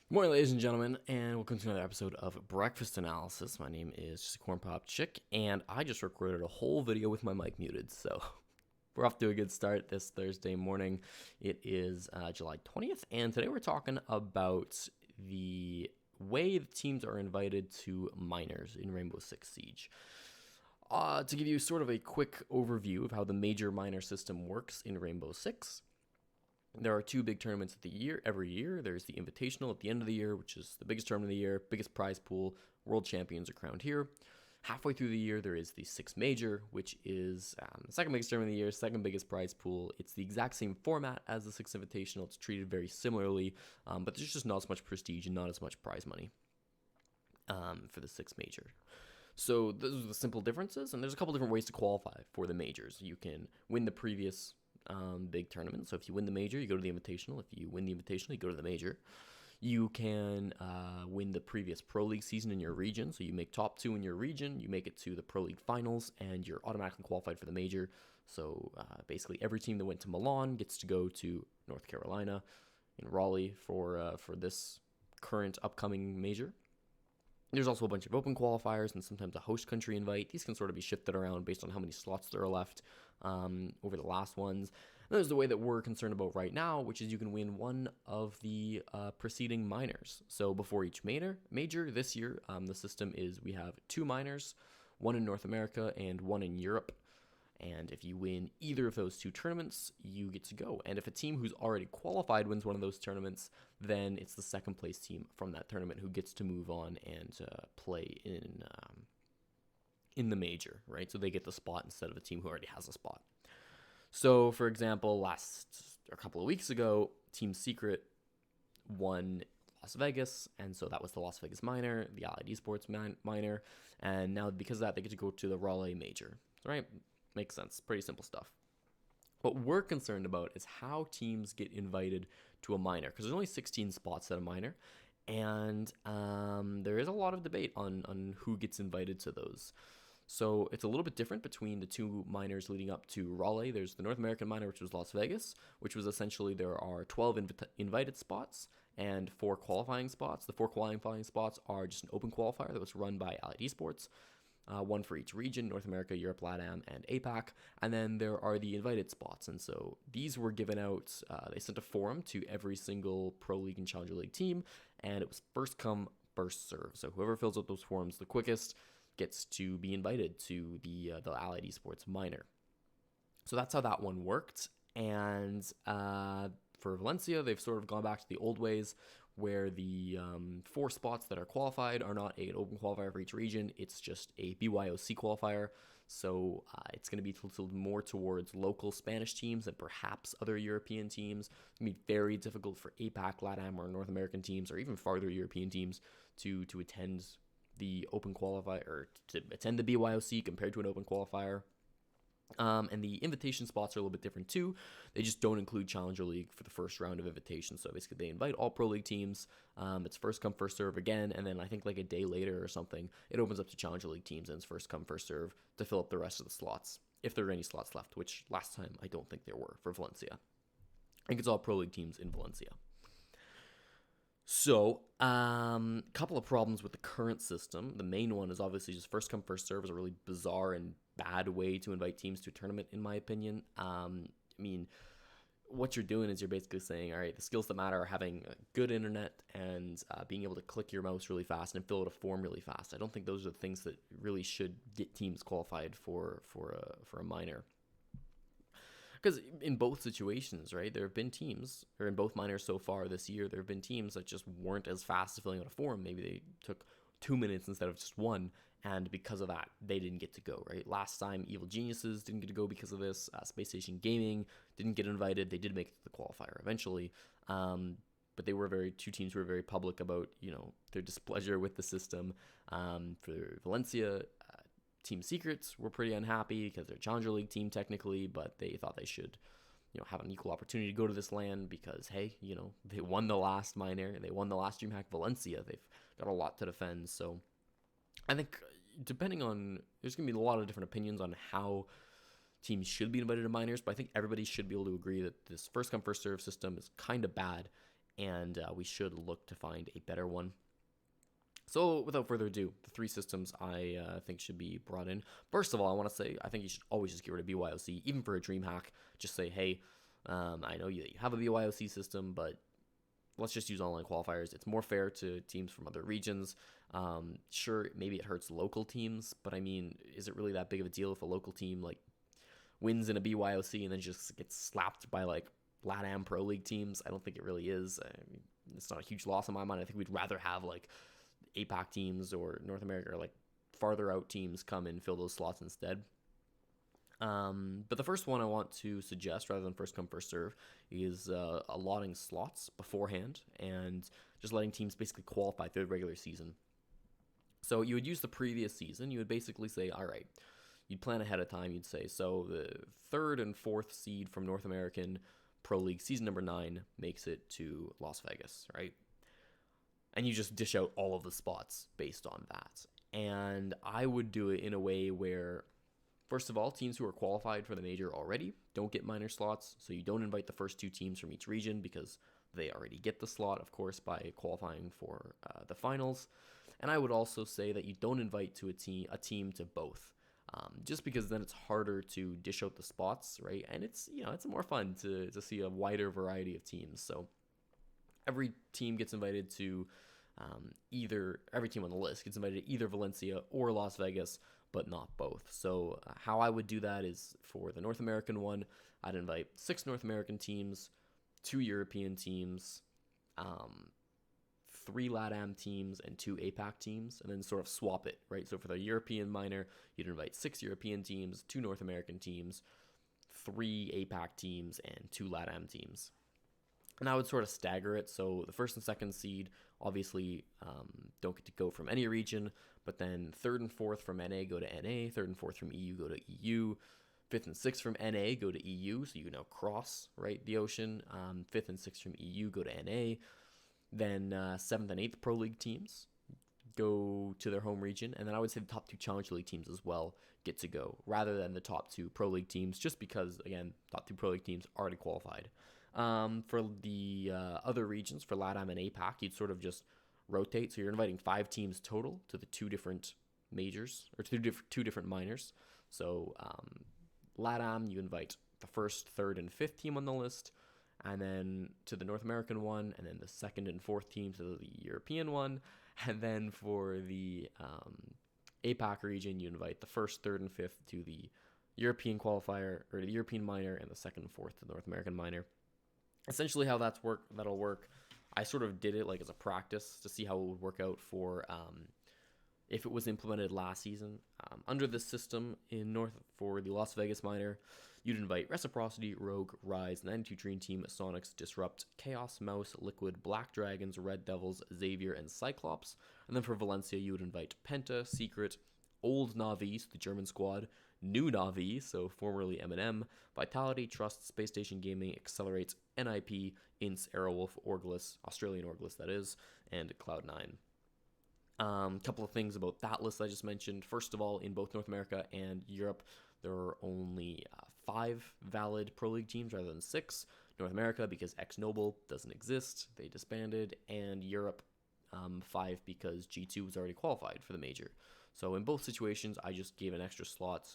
Good morning, ladies and gentlemen, and welcome to another episode of Breakfast Analysis. My name is just a corn pop chick, and I just recorded a whole video with my mic muted, so we're off to a good start this Thursday morning. It is July 20th, and today we're talking about the way the teams are invited to minors in Rainbow Six Siege. To give you sort of a quick overview of how the major minor system works in Rainbow Six, there are two big tournaments every year. There's the Invitational at the end of the year, which is the biggest tournament of the year, biggest prize pool. World champions are crowned here. Halfway through the year, there is the Six Major, which is the second biggest tournament of the year, second biggest prize pool. It's the exact same format as the Six Invitational. It's treated very similarly, but there's just not as much prestige and not as much prize money for the Six Major. So those are the simple differences, and there's a couple different ways to qualify for the majors. You can win the previous big tournament. So if you win the major, you go to the Invitational. If you win the Invitational, you go to the major. You can win the previous Pro League season in your region. So you make top two in your region, you make it to the Pro League finals, and you're automatically qualified for the major. So basically every team that went to Milan gets to go to North Carolina in Raleigh for this current upcoming major. There's also a bunch of open qualifiers and sometimes a host country invite. These can sort of be shifted around based on how many slots there are left over the last ones. And there's the way that we're concerned about right now, which is you can win one of the preceding minors. So before each major this year, the system is we have two minors, one in North America and one in Europe. And if you win either of those two tournaments, you get to go. And if a team who's already qualified wins one of those tournaments, then it's the second place team from that tournament who gets to move on and play in the major, right? So they get the spot instead of a team who already has a spot. So, for example, a couple of weeks ago, Team Secret won Las Vegas, and so that was the Las Vegas minor, the Allied Esports minor, and now because of that, they get to go to the Raleigh major, right? Makes sense. Pretty simple stuff. What we're concerned about is how teams get invited to a minor, because there's only 16 spots at a minor, and there is a lot of debate on who gets invited to those. So it's a little bit different between the two minors leading up to Raleigh. There's the North American minor, which was Las Vegas, which was essentially there are 12 invited spots and 4 qualifying spots. The 4 qualifying spots are just an open qualifier that was run by Allied Esports. One for each region, North America, Europe, LATAM, and APAC. And then there are the invited spots. And so these were given out, they sent a forum to every single Pro League and Challenger League team, and it was first come, first serve. So whoever fills out those forums the quickest gets to be invited to the Allied Esports minor. So that's how that one worked. And for Valencia, they've sort of gone back to the old ways, where the 4 spots that are qualified are not an open qualifier for each region. It's just a BYOC qualifier. So it's going to be tilted more towards local Spanish teams and perhaps other European teams. It's going to be very difficult for APAC, LATAM, or North American teams, or even farther European teams to attend the open qualifier, or to attend the BYOC compared to an open qualifier. And the invitation spots are a little bit different too. They just don't include Challenger League for the first round of invitation. So basically they invite all Pro League teams. It's first come, first serve again. And then I think like a day later or something, it opens up to Challenger League teams, and it's first come, first serve to fill up the rest of the slots, if there are any slots left, which last time I don't think there were for Valencia. I think it's all Pro League teams in Valencia. So, couple of problems with the current system. The main one is obviously just first come, first serve is a really bizarre and bad way to invite teams to a tournament, in my opinion. I mean, what you're doing is you're basically saying, all right, the skills that matter are having good internet and being able to click your mouse really fast and fill out a form really fast. I don't think those are the things that really should get teams qualified for a minor. Because in both situations, right, there have been teams, or in both minors so far this year, there have been teams that just weren't as fast at filling out a form. Maybe they took 2 minutes instead of just 1, and because of that, they didn't get to go, right? Last time, Evil Geniuses didn't get to go because of this. Space Station Gaming didn't get invited. They did make it to the qualifier eventually, but they were two teams who were very public about, their displeasure with the system. For Valencia, Team Secrets were pretty unhappy because they're a Challenger League team technically, but they thought they should, have an equal opportunity to go to this land because, hey, they won the last minor, they won the last DreamHack Valencia. They've got a lot to defend. So I think depending on, there's going to be a lot of different opinions on how teams should be invited to minors, but I think everybody should be able to agree that this first come, first serve system is kind of bad. and we should look to find a better one. So without further ado, the 3 systems I think should be brought in. First of all, I want to say I think you should always just get rid of BYOC, even for a dream hack. Just say, hey, I know you have a BYOC system, but let's just use online qualifiers. It's more fair to teams from other regions. Sure, maybe it hurts local teams, but I mean, is it really that big of a deal if a local team like wins in a BYOC and then just gets slapped by like LATAM Pro League teams? I don't think it really is. I mean, it's not a huge loss in my mind. I think we'd rather have like APAC teams or North America or like farther out teams come and fill those slots instead. But the first one I want to suggest, rather than first come first serve, is allotting slots beforehand and just letting teams basically qualify through the regular season. So you would use the previous season. You would basically say, all right, you'd plan ahead of time. You'd say, so the 3rd and 4th seed from North American Pro League season number 9 makes it to Las Vegas, right? And you just dish out all of the spots based on that. And I would do it in a way where, first of all, teams who are qualified for the major already don't get minor slots. So you don't invite the first 2 teams from each region because they already get the slot, of course, by qualifying for the finals. And I would also say that you don't invite to a team to both. Just because then it's harder to dish out the spots, right? And it's more fun to see a wider variety of teams. So every team gets invited to every team on the list gets invited to either Valencia or Las Vegas, but not both. So how I would do that is for the North American one, I'd invite 6 North American teams, 2 European teams, 3 LATAM teams, and 2 APAC teams, and then sort of swap it, right? So for the European minor, you'd invite 6 European teams, 2 North American teams, 3 APAC teams, and 2 LATAM teams. And I would sort of stagger it. So the 1st and 2nd seed obviously don't get to go from any region, but then 3rd and 4th from NA go to NA, 3rd and 4th from EU go to EU, 5th and 6th from NA go to EU, so you can now cross, right, the ocean. 5th and 6th from EU go to NA. Then 7th and 8th Pro League teams go to their home region, and then I would say the top 2 Challenge League teams as well get to go, rather than the top 2 Pro League teams, just because, again, top 2 Pro League teams already qualified. For the other regions, for LATAM and APAC, you'd sort of just rotate. So you're inviting 5 teams total to the 2 different majors, or 2 different minors. So LATAM, you invite the 1st, 3rd, and 5th team on the list, and then to the North American one, and then the 2nd and 4th teams to the European one. And then for the APAC region, you invite the 1st, 3rd, and 5th to the European qualifier, or the European minor, and the 2nd and 4th to the North American minor. Essentially how that'll work, I sort of did it like as a practice to see how it would work out for if it was implemented last season. Under this system for the Las Vegas minor, you'd invite Reciprocity, Rogue, Rise, 92 Dream Team, Sonics, Disrupt, Chaos, Mouse, Liquid, Black Dragons, Red Devils, Xavier, and Cyclops. And then for Valencia, you would invite Penta, Secret, Old Navi, the German squad, New Navi, so formerly M&M, Vitality, Trust, Space Station Gaming, Accelerates, NIP, Ints, Aerowolf, Orglis, Australian Orglis that is, and Cloud9. Couple of things about that list I just mentioned. First of all, in both North America and Europe, there are only 5 valid Pro League teams rather than 6. North America, because Ex-Noble doesn't exist, they disbanded, and Europe, 5 because G2 was already qualified for the major. So in both situations, I just gave an extra slot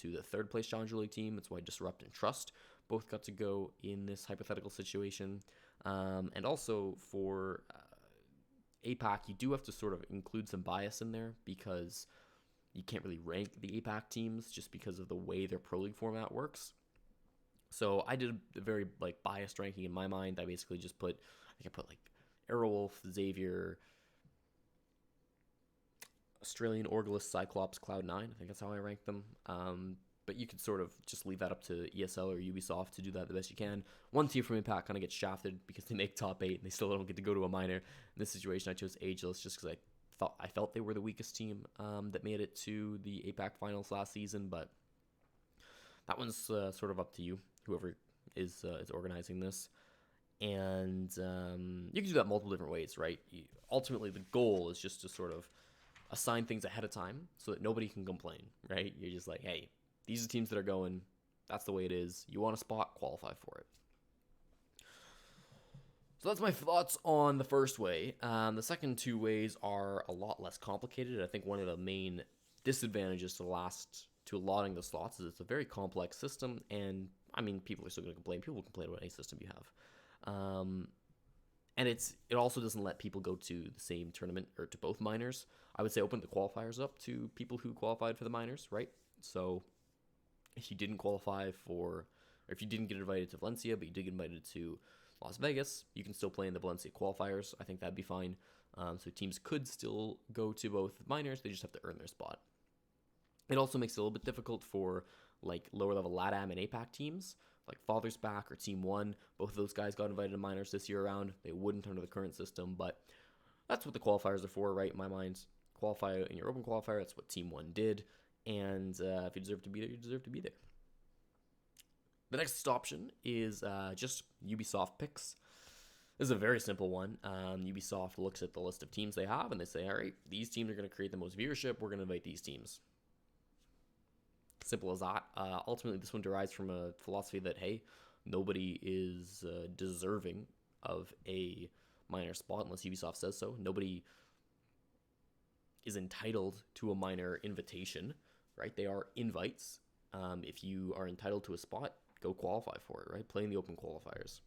to the 3rd place Challenger League team. That's why Disrupt and Trust both got to go in this hypothetical situation. And also for APAC, you do have to sort of include some bias in there because you can't really rank the APAC teams just because of the way their Pro League format works. So I did a very biased ranking in my mind. I basically just put Aerowolf, Xavier, Australian Orglis, Cyclops, Cloud9. I think that's how I ranked them. But you could sort of just leave that up to ESL or Ubisoft to do that the best you can. One team from Impact kind of gets shafted because they make top 8 and they still don't get to go to a minor. In this situation, I chose Ageless just because I felt they were the weakest team that made it to the APAC finals last season. But that one's sort of up to you, whoever is organizing this. And you can do that multiple different ways, right? Ultimately, the goal is just to sort of assign things ahead of time so that nobody can complain, right? You're just like, hey, these are teams that are going. That's the way it is. You want a spot, qualify for it. So that's my thoughts on the first way. The second two ways are a lot less complicated. I think one of the main disadvantages to allotting the slots is it's a very complex system, and I mean, people are still going to complain. People will complain about any system you have, and it also doesn't let people go to the same tournament or to both minors. I would say open the qualifiers up to people who qualified for the minors, right? So if you didn't qualify for, or if you didn't get invited to Valencia, but you did get invited to Las Vegas, you can still play in the Valencia qualifiers. I think that'd be fine. So teams could still go to both minors. They just have to earn their spot. It also makes it a little bit difficult for like lower level LATAM and APAC teams, like Father's Back or Team One. Both of those guys got invited to minors this year around. They wouldn't under the current system, but that's what the qualifiers are for, right? In my mind, qualify in your open qualifier. That's what Team One did, and if you deserve to be there, you deserve to be there. The next option is just Ubisoft picks. This is a very simple one. Ubisoft looks at the list of teams they have, and they say, all right, these teams are going to create the most viewership. We're going to invite these teams. Simple as that. Ultimately, this one derives from a philosophy that, hey, nobody is deserving of a minor spot unless Ubisoft says so. Nobody is entitled to a minor invitation, right? They are invites. If you are entitled to a spot, go qualify for it, right? Play in the open qualifiers.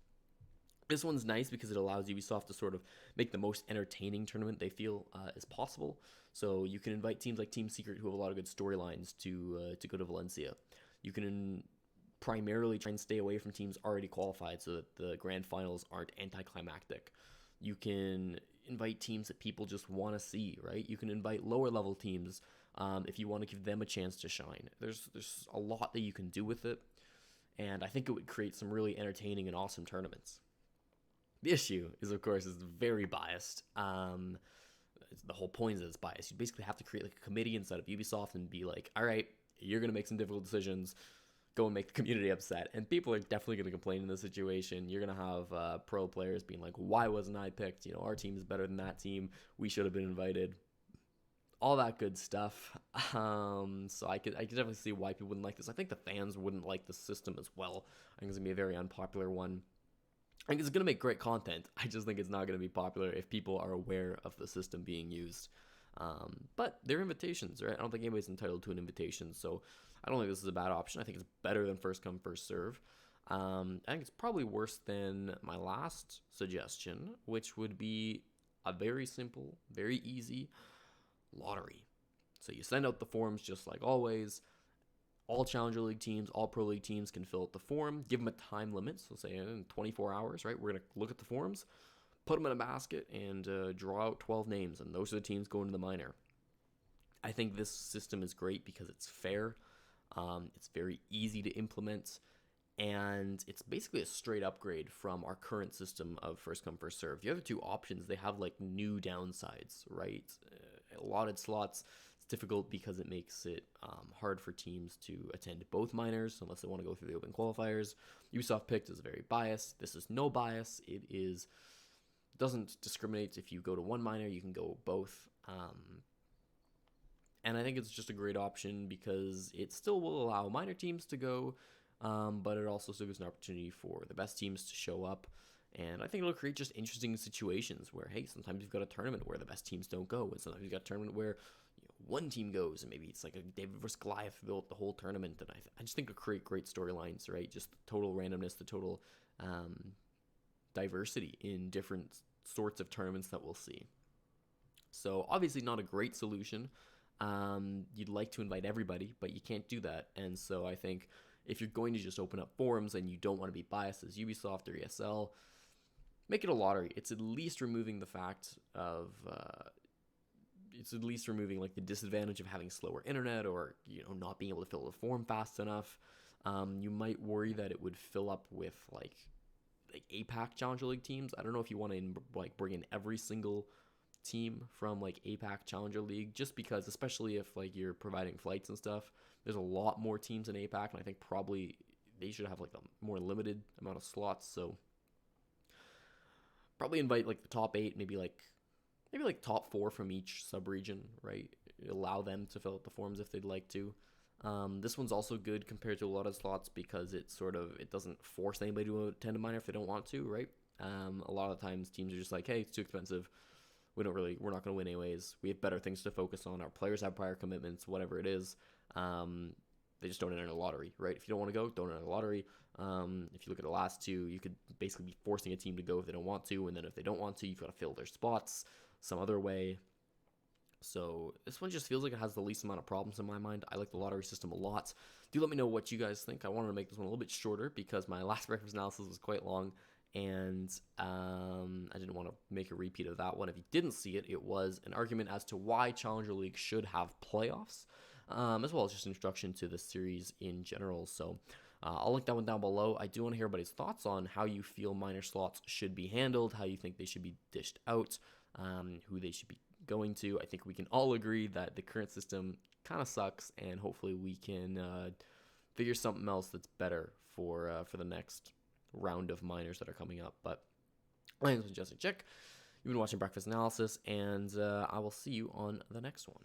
This one's nice because it allows Ubisoft to sort of make the most entertaining tournament they feel is possible. So you can invite teams like Team Secret, who have a lot of good storylines, to go to Valencia. You can primarily try and stay away from teams already qualified so that the grand finals aren't anticlimactic. You can invite teams that people just want to see, right? You can invite lower level teams if you want to give them a chance to shine. There's a lot that you can do with it, and I think it would create some really entertaining and awesome tournaments. The issue is, of course, it's very biased. The whole point is that it's biased. You basically have to create like a committee inside of Ubisoft and be like, all right, you're going to make some difficult decisions. Go and make the community upset. And people are definitely going to complain in this situation. You're going to have pro players being like, why wasn't I picked? You know, our team is better than that team. We should have been invited. All that good stuff. So I could definitely see why people wouldn't like this. I think the fans wouldn't like the system as well. I think it's going to be a very unpopular one. I think it's going to make great content. I just think it's not going to be popular if people are aware of the system being used. But they're invitations, right? I don't think anybody's entitled to an invitation, so I don't think this is a bad option. I think it's better than first come, first serve. I think it's probably worse than my last suggestion, which would be a very simple, very easy lottery. So you send out the forms just like always. All Challenger League teams, all Pro League teams can fill out the form. Give them a time limit, so say in 24 hours, right? We're going to look at the forms, put them in a basket, and draw out 12 names, and those are the teams going to the minor. I think this system is great because it's fair. It's very easy to implement, and it's basically a straight upgrade from our current system of first come, first serve. The other two options, they have like new downsides, right? Allotted slots. Difficult because it makes it hard for teams to attend both minors unless they want to go through the open qualifiers. Ubisoft picked is very biased. This is no bias. It doesn't discriminate. If you go to one minor, you can go both. And I think it's just a great option because it still will allow minor teams to go, but it also still gives an opportunity for the best teams to show up. And I think it'll create just interesting situations where, hey, sometimes you've got a tournament where the best teams don't go, and sometimes you've got a tournament where one team goes, and maybe it's like a David versus Goliath built the whole tournament. And I just think it'll create great storylines, right? Just the total randomness, the total diversity in different sorts of tournaments that we'll see. So obviously not a great solution. You'd like to invite everybody, but you can't do that. And so I think if you're going to just open up forums and you don't want to be biased as Ubisoft or ESL, make it a lottery. It's at least removing the fact of it's at least removing like the disadvantage of having slower internet or not being able to fill the form fast enough. You might worry that it would fill up with like APAC Challenger League teams. I don't know if you want to like bring in every single team from like APAC Challenger League, just because, especially if like you're providing flights and stuff, there's a lot more teams in APAC, and I think probably they should have like a more limited amount of slots. So probably invite like the top 8, maybe like top 4 from each sub-region, right? Allow them to fill out the forms if they'd like to. This one's also good compared to a lot of slots because it doesn't force anybody to attend a minor if they don't want to, right? A lot of times teams are just like, hey, it's too expensive. We're not going to win anyways. We have better things to focus on. Our players have prior commitments, whatever it is. They just don't enter the lottery, right? If you don't want to go, don't enter the lottery. If you look at the last two, you could basically be forcing a team to go if they don't want to, and then if they don't want to, you've got to fill their spots some other way. So this one just feels like it has the least amount of problems in my mind. I like the lottery system a lot. Do let me know what you guys think. I wanted to make this one a little bit shorter because my last breakfast analysis was quite long, and I didn't want to make a repeat of that one. If you didn't see it, it was an argument as to why Challenger League should have playoffs, as well as just instruction to the series in general. So I'll link that one down below. I do want to hear everybody's thoughts on how you feel minor slots should be handled, how you think they should be dished out, who they should be going to. I think we can all agree that the current system kind of sucks, and hopefully we can figure something else that's better for the next round of minors that are coming up. But my name is Jesse Chick. You've been watching Breakfast Analysis, and I will see you on the next one.